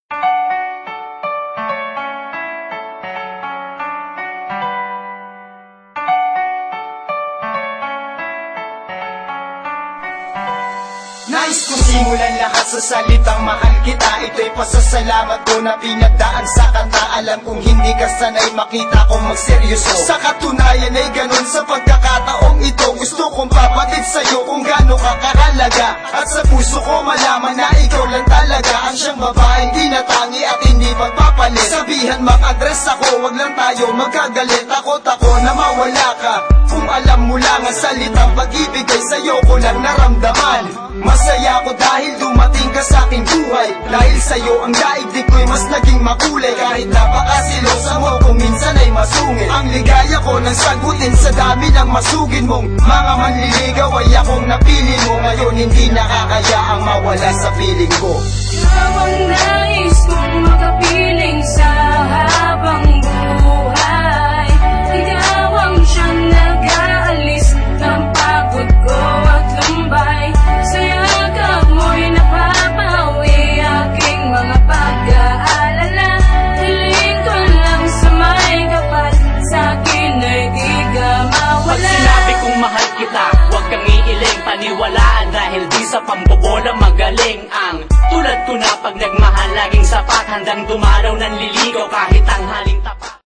Nais kong simulan lahat sa salitang mahal kita. Ito'y pasasalamat ko na pinagdaan sa kanta. Alam kong hindi ka sanay makita kong magseryoso. Sa katunayan ay ganun sa pagkakataong ito. Gusto kong papatid sa'yo kung gaano ka kahalaga. At sa puso ko malaman na ikaw lang talaga ang siyang babaeng di natangi at hindi magpapalit. Sabihan mag-address ako, wag lang tayo magkagalit. Takot ako na mawala ka. Kung alam mo lang ang salitang pag-ibig ay sa'yo ko lang naramdaman. Masaya ako dahil dumating ka sa aking buhay. Dahil sa'yo ang daigdig ko'y mas naging makulay. Kahit napakasilosa mo kung minsan ay masungit. Ang ligaya ko nang sagutin sa dami ng masugin mong mga manliligaw ay akong napili mo. Ngayon hindi nakakayaang mawala sa piling ko. Ikaw ang nais kong makapiling sa habang buhay. Ikaw ang siyang nag-aalis ng pagod ko at lumbay. Sa yakap mo'y napapawi aking mga pag-aalala. Hiling ko lang sa may kapal, sa'kin ay di ka mawala. Pag sinabi kong mahal kita, huwag kang iiling paniwalaan. Dahil di sa pambobola magaling ang tulad ko na pag nagmahal laging sapat. Handang dumaraw, nanliligaw kahit ang haling tapat.